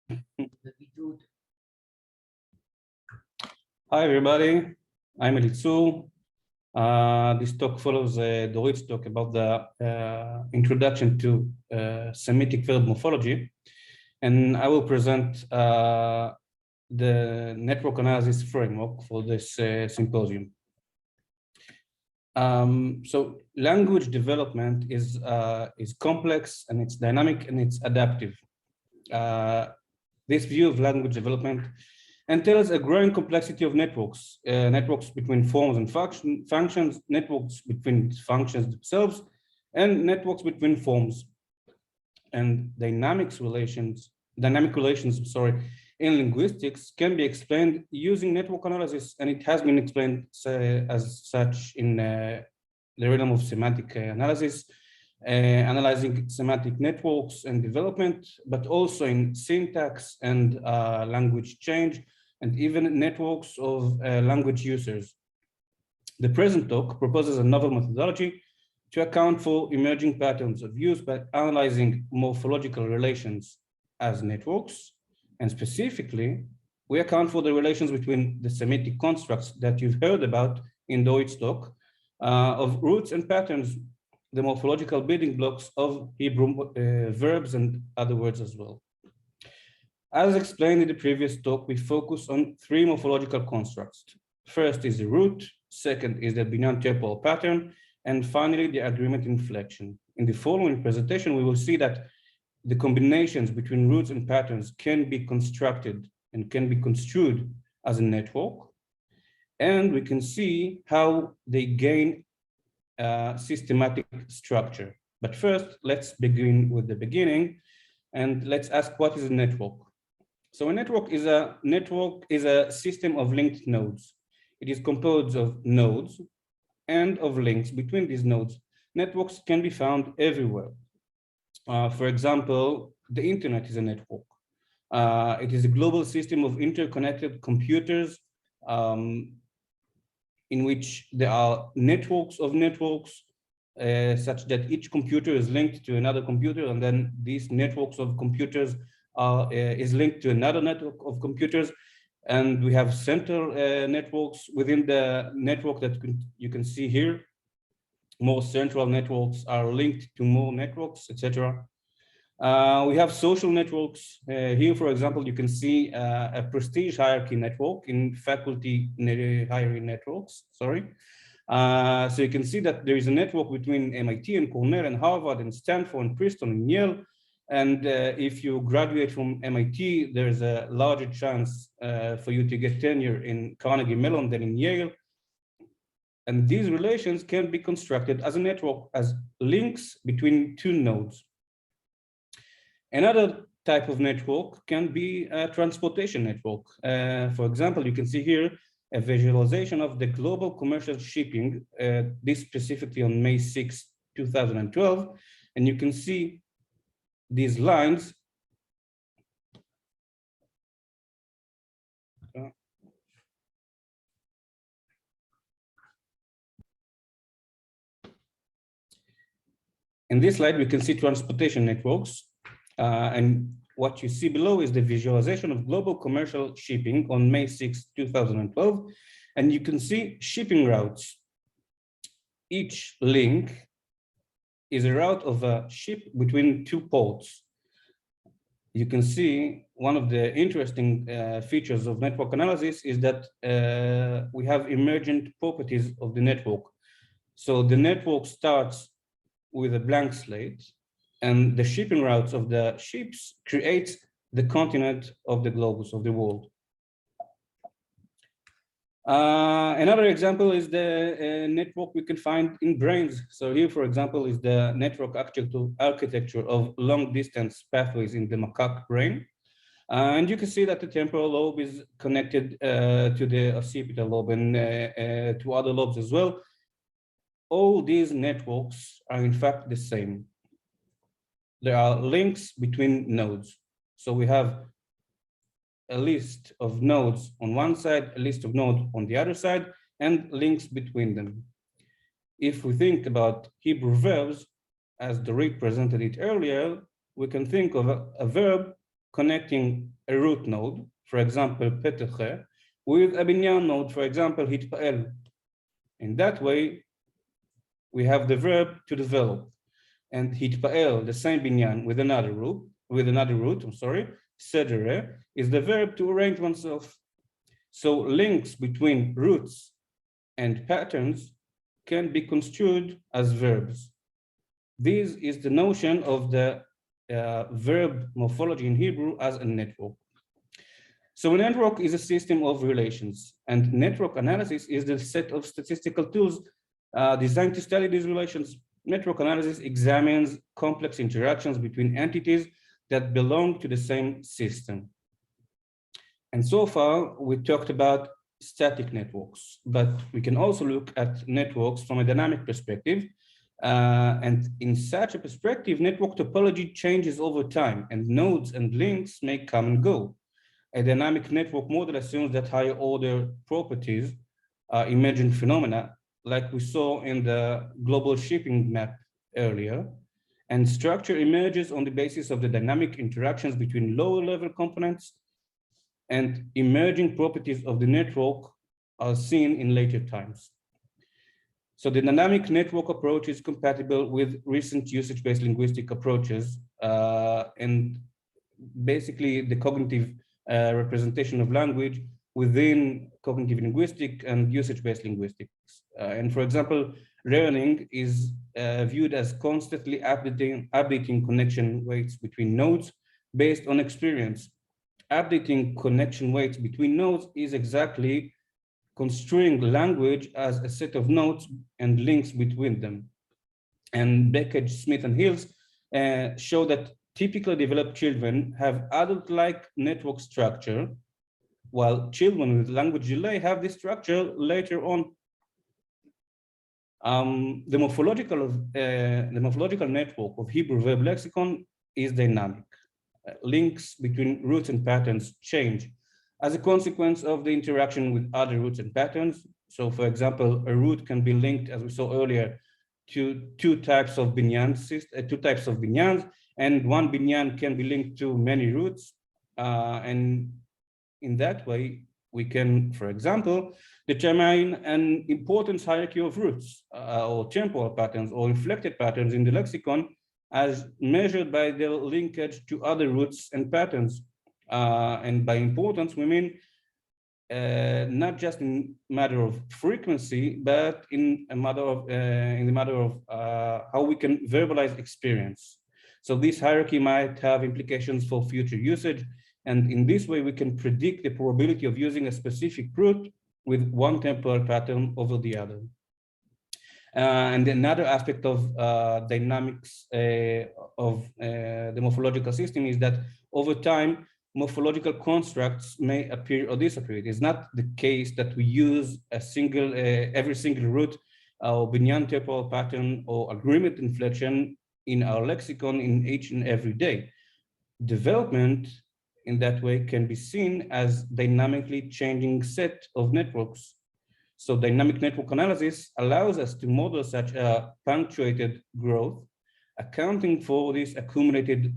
Hi, everybody. I'm Elitzur. This talk follows Dorit's talk about the introduction to Semitic verb morphology. And I will present the network analysis framework for this symposium. So language development is complex, and it's dynamic, and it's adaptive. This view of language development entails a growing complexity of networks, networks between forms and functions, networks between functions themselves, and networks between forms. And dynamic relations, in linguistics can be explained using network analysis, and it has been explained as such in the realm of semantic analysis, analyzing semantic networks and development, but also in syntax and language change, and even networks of language users. The present talk proposes a novel methodology to account for emerging patterns of use by analyzing morphological relations as networks, and specifically, we account for the relations between the Semitic constructs that you've heard about in Dorit's talk of roots and patterns, the morphological building blocks of Hebrew verbs and other words as well. As explained in the previous talk, we focus on three morphological constructs. First is the root, second is the binyan temporal pattern, and finally the agreement inflection. In the following presentation, we will see that the combinations between roots and patterns can be constructed and can be construed as a network, and we can see how they gain systematic structure. But first, let's begin with the beginning, and let's ask, what is a network? So a network is a system of linked nodes. It is composed of nodes and of links between these nodes. Networks can be found everywhere. For example, the internet is a network. It is a global system of interconnected computers in which there are networks of networks, such that each computer is linked to another computer, and then these networks of computers is linked to another network of computers. And we have central networks within the network that you can see here. More central networks are linked to more networks, etc. We have social networks. Here, for example, you can see a prestige hierarchy network in faculty hierarchy networks, sorry. So you can see that there is a network between MIT and Cornell and Harvard and Stanford and Princeton and Yale. And if you graduate from MIT, there's a larger chance for you to get tenure in Carnegie Mellon than in Yale. And these relations can be constructed as a network, as links between two nodes. Another type of network can be a transportation network. For example, you can see here a visualization of the global commercial shipping, this specifically on May 6, 2012. And you can see these lines. In this slide, we can see transportation networks. And what you see below is the visualization of global commercial shipping on May 6, 2012. And you can see shipping routes. Each link is a route of a ship between two ports. You can see one of the interesting features of network analysis is that we have emergent properties of the network. So the network starts with a blank slate, and the shipping routes of the ships create the continent of the globus, of the world. Another example is the network we can find in brains. So here, for example, is the network architecture of long-distance pathways in the macaque brain. And you can see that the temporal lobe is connected to the occipital lobe and to other lobes as well. All these networks are in fact the same. There are links between nodes. So we have a list of nodes on one side, a list of nodes on the other side, and links between them. If we think about Hebrew verbs, as Dorit presented it earlier, we can think of a verb connecting a root node, for example, פתח, with a binyan node, for example, hitpa'el. In that way, we have the verb to develop, and hitpa'el, the same binyan with another root, sedere, is the verb to arrange oneself. So links between roots and patterns can be construed as verbs. This is the notion of the verb morphology in Hebrew as a network. So a network is a system of relations, and network analysis is the set of statistical tools designed to study these relations. Network analysis examines complex interactions between entities that belong to the same system. And so far, we talked about static networks, but we can also look at networks from a dynamic perspective. And in such a perspective, network topology changes over time, and nodes and links may come and go. A dynamic network model assumes that higher order properties are emergent phenomena, like we saw in the global shipping map earlier, and structure emerges on the basis of the dynamic interactions between lower level components, and emerging properties of the network are seen in later times. So the dynamic network approach is compatible with recent usage-based linguistic approaches, and basically the cognitive representation of language within cognitive linguistic and usage-based linguistics. And for example, learning is viewed as constantly updating connection weights between nodes based on experience. Updating connection weights between nodes is exactly construing language as a set of nodes and links between them. And Beckett, Smith, and Hills show that typically developed children have adult-like network structure, while children with language delay have this structure later on. The morphological network of Hebrew verb lexicon is dynamic. Links between roots and patterns change as a consequence of the interaction with other roots and patterns. So for example, a root can be linked, as we saw earlier, to two types of binyans, and one binyan can be linked to many roots. And in that way, we can, for example, determine an importance hierarchy of roots or temporal patterns or inflected patterns in the lexicon as measured by their linkage to other roots and patterns. And by importance, we mean not just in matter of frequency, but in the matter of how we can verbalize experience. So this hierarchy might have implications for future usage, and in this way we can predict the probability of using a specific root with one temporal pattern over the other. And another aspect of dynamics of the morphological system is that over time, morphological constructs may appear or disappear. It is not the case that we use a single, every single root or binyan temporal pattern or agreement inflection in our lexicon in each and every day. Development in that way can be seen as dynamically changing set of networks. So dynamic network analysis allows us to model such a punctuated growth, accounting for this accumulated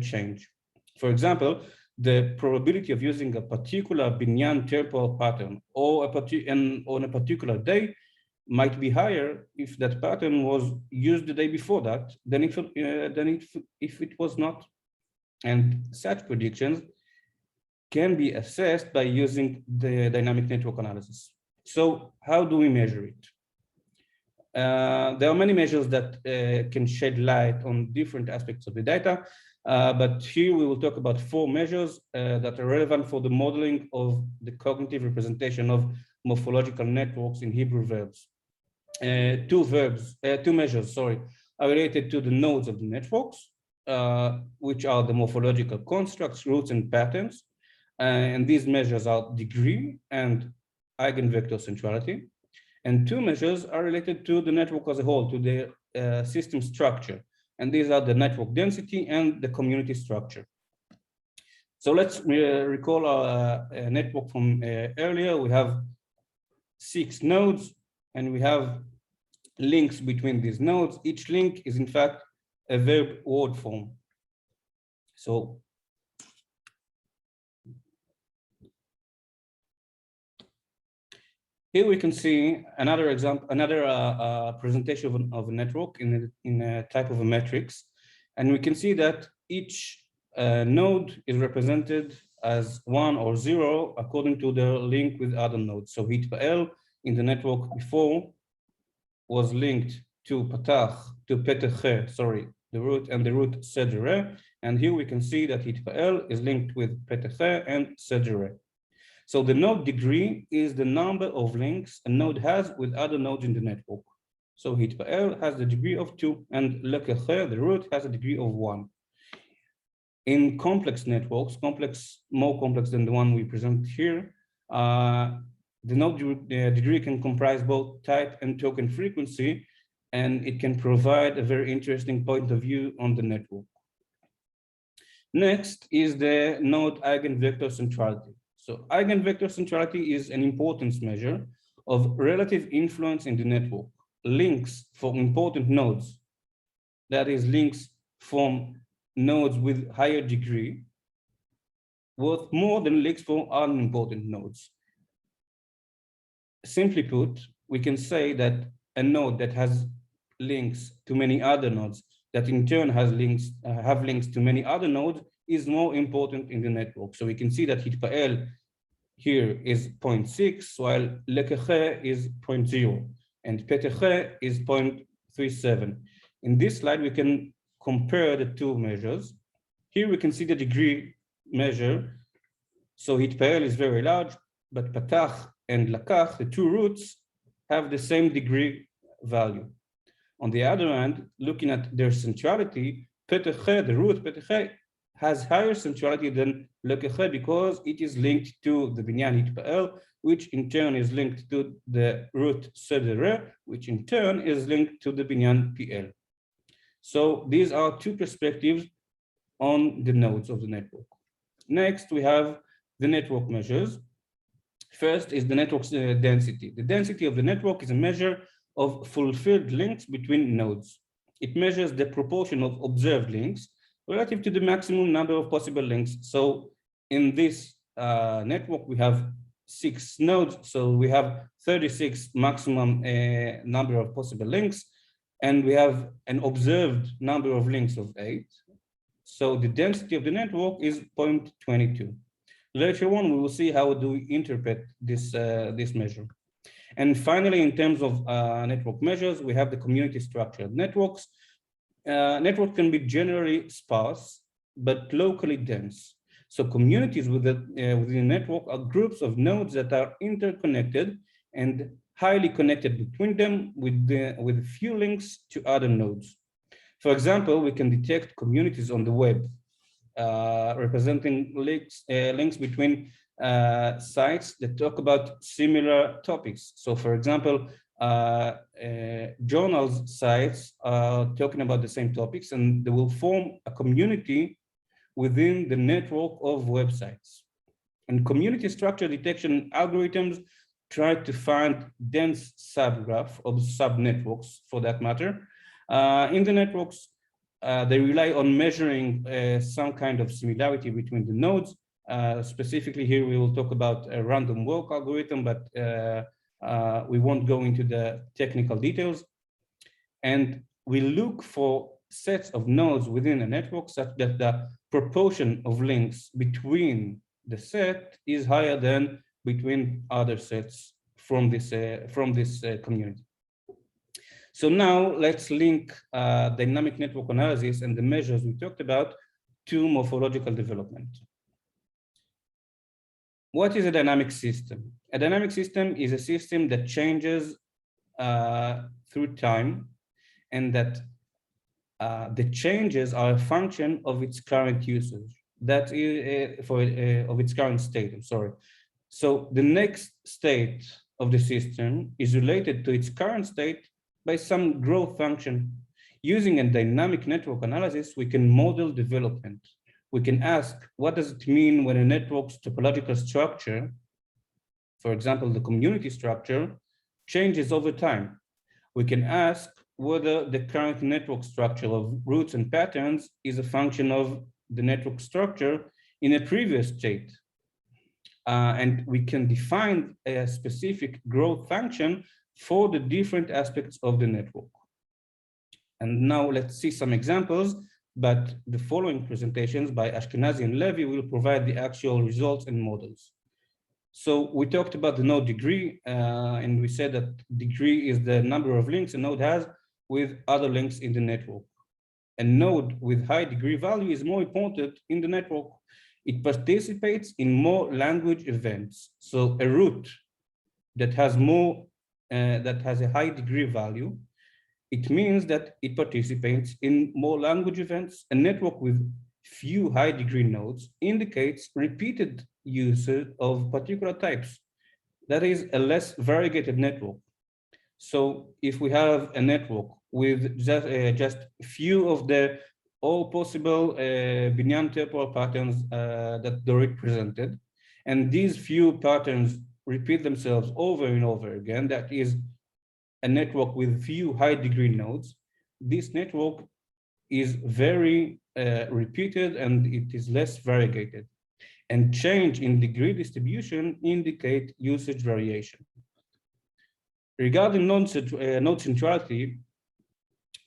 change. For example, the probability of using a particular binyan temporal pattern or on a particular day might be higher if that pattern was used the day before that than if it was not. And such predictions can be assessed by using the dynamic network analysis. So how do we measure it? There are many measures that can shed light on different aspects of the data, but here we will talk about 4 measures that are relevant for the modeling of the cognitive representation of morphological networks in Hebrew verbs. Two measures, are related to the nodes of the networks, which are the morphological constructs, roots, and patterns. And these measures are degree and eigenvector centrality. And 2 measures are related to the network as a whole, to the system structure. And these are the network density and the community structure. So let's recall our network from earlier. We have 6 nodes, and we have links between these nodes. Each link is in fact a verb word form. So Here we can see another example, another presentation of a network in a type of a matrix. And we can see that each node is represented as 1 or 0 according to the link with other nodes. So HITPL in the network before was linked to Petach, sorry, the root and the root Sedgere. And here we can see that HITPL is linked with Petach and Sedgere. So the node degree is the number of links a node has with other nodes in the network. So HITPL has the degree of 2 and Lekeche, the root, has a degree of 1. In complex networks, more complex than the one we present here, the node degree can comprise both type and token frequency, and it can provide a very interesting point of view on the network. Next is the node eigenvector centrality. So eigenvector centrality is an importance measure of relative influence in the network. Links for important nodes, that is links from nodes with higher degree, worth more than links for unimportant nodes. Simply put, we can say that a node that has links to many other nodes that in turn has links, have links to many other nodes is more important in the network. So we can see that HITPL here is 0.6, while Lekeche is 0.0, and Petach is 0.37. In this slide, we can compare the two measures. Here we can see the degree measure. So HITPL is very large, but Petach and Lakach, the two roots, have the same degree value. On the other hand, looking at their centrality, Petach, the root Petach, has higher centrality than Lekeche because it is linked to the binyan HITPL, which in turn is linked to the root Sedere, which in turn is linked to the binyan PL. So these are two perspectives on the nodes of the network. Next, we have the network measures. First is the network's density. The density of the network is a measure of fulfilled links between nodes. It measures the proportion of observed links relative to the maximum number of possible links. So in this network, we have 6 nodes. So we have 36 maximum number of possible links, and we have an observed number of links of 8. So the density of the network is 0.22. Later on, we will see how do we interpret this, this measure. And finally, in terms of network measures, we have the community structure. Networks can be generally sparse, but locally dense. So communities within a network are groups of nodes that are interconnected and highly connected between them with few links to other nodes. For example, we can detect communities on the web, representing links between sites that talk about similar topics. So for example, journals sites are talking about the same topics, and they will form a community within the network of websites. And community structure detection algorithms try to find dense subgraph or subnetworks, for that matter. In the networks, they rely on measuring some kind of similarity between the nodes. Specifically here, we will talk about a random walk algorithm, but we won't go into the technical details. And we look for sets of nodes within a network such that the proportion of links between the set is higher than between other sets from this community. So now let's link dynamic network analysis and the measures we talked about to morphological development. What is a dynamic system? A dynamic system is a system that changes through time, and that the changes are a function of its current usage. That is of its current state. I'm sorry. So the next state of the system is related to its current state by some growth function. Using a dynamic network analysis, we can model development. We can ask, what does it mean when a network's topological structure, for example, the community structure, changes over time? We can ask whether the current network structure of roots and patterns is a function of the network structure in a previous state. and we can define a specific growth function for the different aspects of the network. And now let's see some examples, but the following presentations by Ashkenazi and Levy will provide the actual results and models. So we talked about the node degree, and we said that degree is the number of links a node has with other links in the network. A node with high degree value is more important in the network. It participates in more language events. So a root that has a high degree value, it means that it participates in more language events. A network with few high degree nodes indicates repeated usage of particular types. That is a less variegated network. So if we have a network with just few of the all possible binyan temporal patterns that Dorit presented, and these few patterns repeat themselves over and over again, that is a network with few high degree nodes, this network is very repeated and it is less variegated. And change in degree distribution indicate usage variation. Regarding node centrality,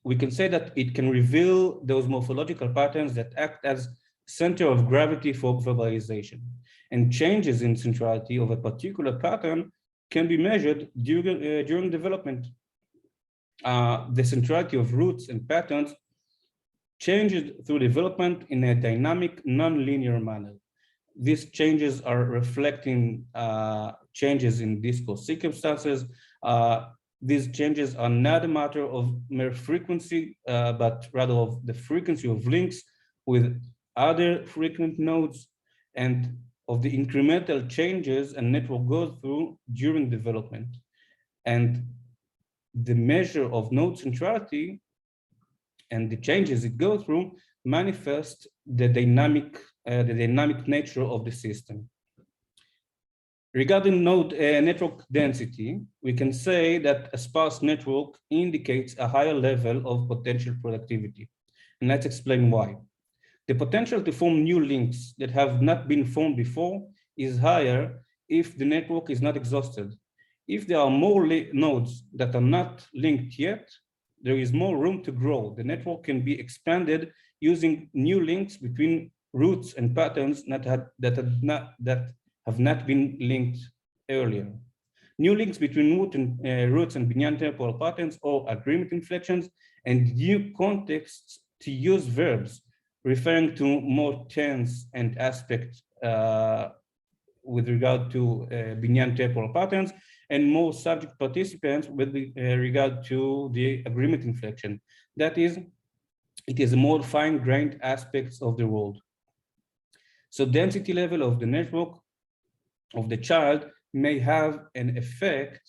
we can say that it can reveal those morphological patterns that act as center of gravity for verbalization. And changes in centrality of a particular pattern can be measured during development. The centrality of roots and patterns changes through development in a dynamic, non-linear manner. These changes are reflecting changes in discourse circumstances. These changes are not a matter of mere frequency, but rather of the frequency of links with other frequent nodes and of the incremental changes a network goes through during development. And the measure of node centrality and the changes it goes through manifest the dynamic nature of the system. Regarding network density, we can say that a sparse network indicates a higher level of potential productivity. And let's explain why. The potential to form new links that have not been formed before is higher if the network is not exhausted. If there are more nodes that are not linked yet, there is more room to grow. The network can be expanded using new links between roots and patterns that have not been linked earlier. New links between roots and binyan temporal patterns or agreement inflections, and new contexts to use verbs referring to more tense and aspects with regard to binyan temporal patterns, and more subject participants with regard to the agreement inflection. That is, it is a more fine-grained aspects of the world. So density level of the network of the child may have an effect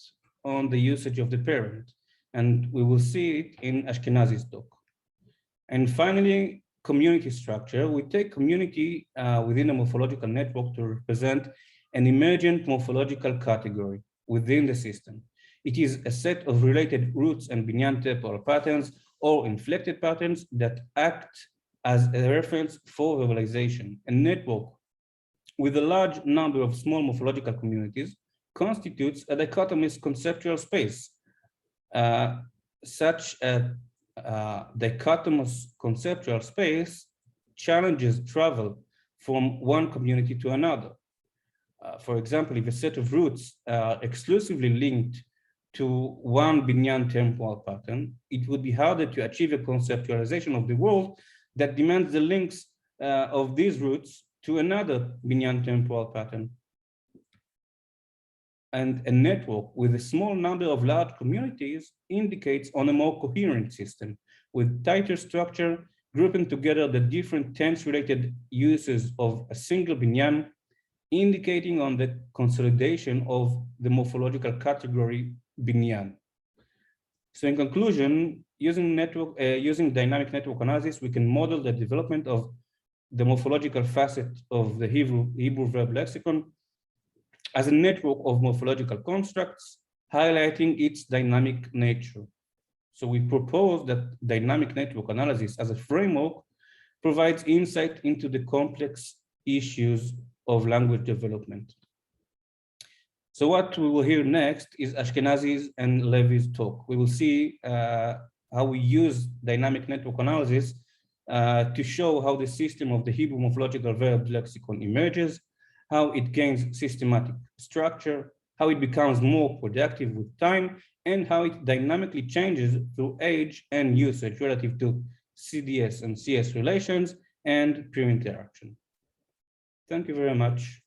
on the usage of the parent, and we will see it in Ashkenazi's talk. And finally, community structure. We take community within a morphological network to represent an emergent morphological category within the system. It is a set of related roots and binyan temporal patterns or inflected patterns that act as a reference for verbalization. A network with a large number of small morphological communities constitutes a dichotomous conceptual space. Such a dichotomous conceptual space challenges travel from one community to another. For example, if a set of roots are exclusively linked to one binyan temporal pattern, it would be harder to achieve a conceptualization of the world that demands the links of these roots to another binyan temporal pattern. And a network with a small number of large communities indicates on a more coherent system with tighter structure, grouping together the different tense-related uses of a single binyan, indicating on the consolidation of the morphological category binyan. So in conclusion, using dynamic network analysis, we can model the development of the morphological facet of the Hebrew verb lexicon as a network of morphological constructs, highlighting its dynamic nature. So we propose that dynamic network analysis as a framework provides insight into the complex issues of language development. So what we will hear next is Ashkenazi's and Levy's talk. We will see how we use dynamic network analysis to show how the system of the Hebrew morphological verb lexicon emerges, how it gains systematic structure, how it becomes more productive with time, and how it dynamically changes through age and usage relative to CDS and CS relations and peer interaction. Thank you very much.